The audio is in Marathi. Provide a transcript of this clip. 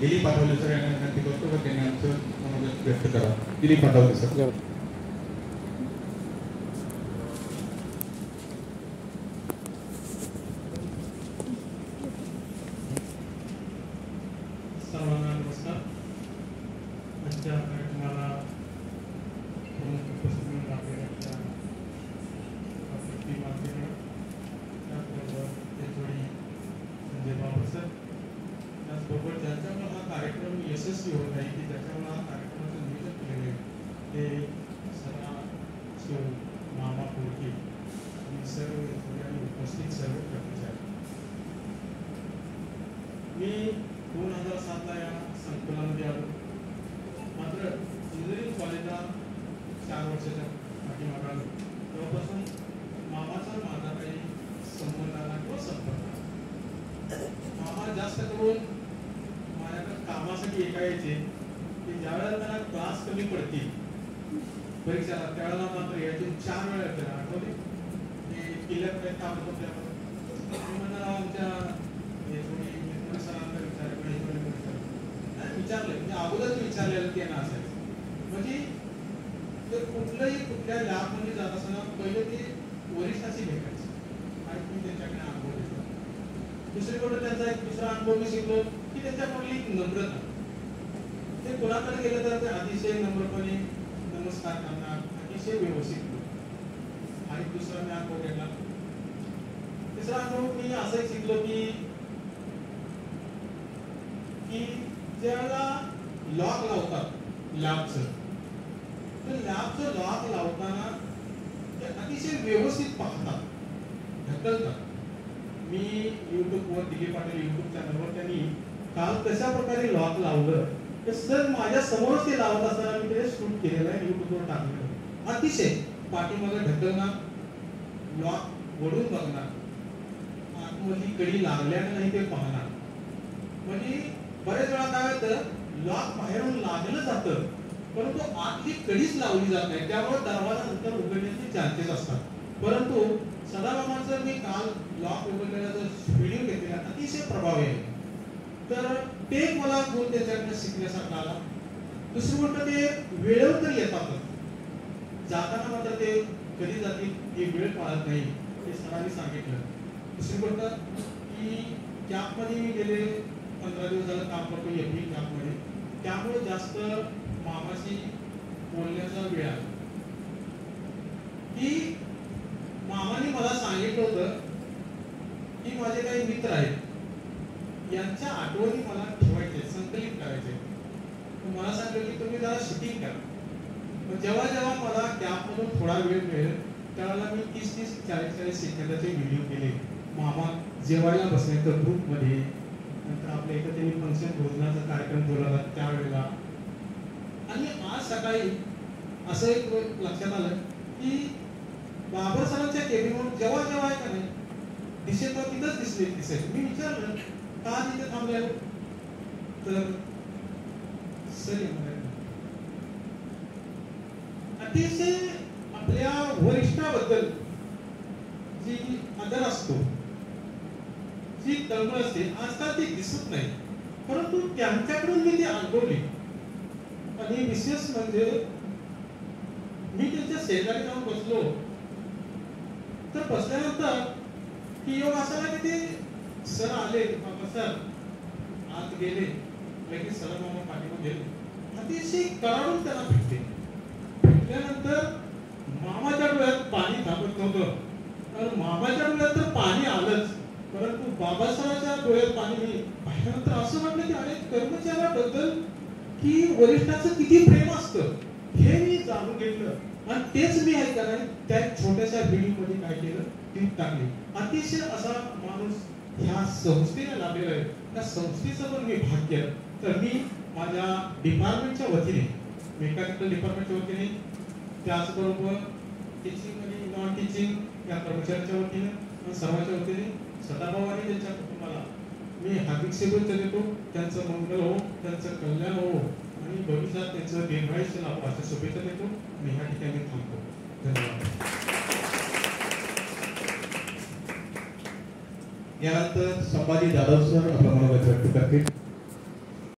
दिलीप आठवले सर यांना विनंती करतो व त्यांनी आमचं मनोगत व्यक्त करा. दिलीप आठवले सर. सर्वांना नमस्कार. आजच्या कार्यक्रमाला प्रमुख उपस्थिती लाभलेल्या माध्यम त्याचबरोबर त्याचवेळी संजय बाबू सर, त्याचबरोबर ज्यांच्यामुळे हा कार्यक्रम यशस्वी होत आहे की ज्याच्यामुळे हा कार्यक्रमाचं नियोजन केलेलं आहे ते सरा सो मामा कोळके आणि सर्व उपस्थित सर्व कर्मचारी. मी 2007ला या संकुलामध्ये आलो. मात्र इंजिनिअरिंग कॉलेजला 4 वर्षाच्या पाठीमागे आलो. तेव्हापासून मामाचा माझा काही संबंध आला किंवा संपर्क आला. मामा जास्त करून माझ्याकडे कामासाठी एका यायचे की ज्यावेळेला त्यांना क्लास कमी पडतील परीक्षेला त्यावेळेला मात्र यायचे. 4 वेळा येते आठवले की किल्ल्यात काही काम होतं त्यावर मला आमच्या सरांना विचारलं म्हणजे अगोदरच विचारलेलं त्यांना असायचं. म्हणजे तर कुठल्या लॅबमध्ये जात असताना पहिले ते वरिष्ठाशी भेटायचे आणि मी त्यांच्याकडे अनुभव घेतला. दुसरीकडे त्यांचा एक दुसरा अनुभव मी शिकलो की त्यांच्याकडली एक नम्रता. ते कोणाकडे गेलं तर ते अतिशय नम्रपणे नमस्कार करणार, अतिशय व्यवस्थित. आणि दुसरा मी अनुभव घेतला. तिसरा अनुभव मी असंही शिकलो की ज्याला लॉक लावतात लॅबचं, तर लॅबचं लॉक लावताना ते अतिशय व्यवस्थित पाहतात, ढकलतात. मी युट्यूबवर दिलीप पाटील युट्यूब चॅनलवर त्यांनी काल कशा प्रकारे लॉक लावलं तर सर माझ्या समोरच ते लावत असताना मी ते शूट केलेलं आहे, युट्यूबवर टाकलेलं. अतिशय पाठीमागे ढकलणार, लॉक वळून बघणार, आतमध्ये कडी लागल्याने नाही ते पाहणार. म्हणजे बरेच वेळा काय होतं लॉक बाहेरून लागलं जातं परंतु आतली कडीच लावली जात नाही, त्यामुळे दरवाजा नंतर उघडण्याचे चान्सेस असतात. परंतु सदाभामाचं मी काल लॉक उघडण्याचा व्हिडिओ घेतलेला अतिशय प्रभावी आहे. तर ते मला गुण त्याच्याकडे शिकण्यासारखा आला. दुसरी गोष्ट ते वेळेवर तर येतातच, जाताना मात्र ते कधी जातील ही वेळ पाळत नाही हे सरांनी सांगितलं. दुसरी गोष्ट की कॅम्पमध्ये मी गेले 15 दिवस झालं काम करतो एपी कॅम्पमध्ये, त्यामुळे जास्त मामाशी बोलण्याचा वेळ आला. की मामाने मला सांगितलं होतं की माझे काही मित्र आहेत यांच्या आठवणी मला ठेवायचे, संकलित करायचे. मला सांगितलं की तुम्ही जरा शूटिंग करा. जेव्हा जेव्हा मला कॅम्पमधून थोडा वेळ मिळेल त्यावेळेला मी 30-30, 40-40 सेकंदाचे व्हिडिओ केले. मामा जेवायला बसण्याचं ग्रुपमध्ये, नंतर आपल्या इथं त्यांनी फंक्शन भोजनाचा कार्यक्रम बोलवला त्यावेळेला. आणि आज सकाळी असं एक लक्षात आलं की बाबर सरांच्या केबिनवर जेव्हा जेव्हा आहे का नाही दिसेल तर तिथंच दिसायचं. मी विचारलं का तिथे थांबले तर सर अतिशय आपल्या वरिष्ठाबद्दल जी आदर असतो, जी तळमळ असते, आजकाल ती दिसत नाही, परंतु त्यांच्याकडून मी ती अनुभवली. आणि विशेष म्हणजे मी त्यांच्या शेजारी जाऊन बसलो तर बसल्यानंतर की योग असा की ते सर आले, बाबा सर आत गेले, लगेच सर मामा पाठीवर गेले, अतिशय कराडून त्यांना भेटल्यानंतर मामाच्या डोळ्यात पाणी थांबत नव्हतं. कारण मामाच्या डोळ्यात तर पाणी आलंच, परंतु बाबासाहेबांच्या डोळ्यात पाणी पाहिल्यानंतर असं वाटलं की अनेक कर्मचाऱ्याबद्दल की वरिष्ठाचं किती प्रेम असतं हे मी जाणून घेतलं. आणि तेच मी ऐका नाही त्या छोट्याशा व्हिडिओमध्ये काय केलं क्लिप टाकली. अतिशय असा माणूस ह्या संस्थेने लाभलेला आहे. त्या संस्थेचं पण मी भाग केलं. तर मी माझ्या डिपार्टमेंटच्या वतीने, मेकॅनिकल डिपार्टमेंटच्या वतीने, त्याचबरोबर टीचिंग आणि नॉन टीचिंग या कर्मचाऱ्यांच्या वतीने, सर्वांच्या वतीने सदाभाऊ आणि त्यांच्या कुटुंबाला मी हार्दिक शुभेच्छा देतो. त्यांचं मंगल हो, त्यांचं कल्याण हो आणि भविष्यात त्यांचं दीर्घायुष्य लाभो अशा शुभेच्छा देतो. मी ह्या ठिकाणी थांबतो. धन्यवाद. यानंतर संभाजी जाधव सर आपलं मनोगत व्यक्त करतील.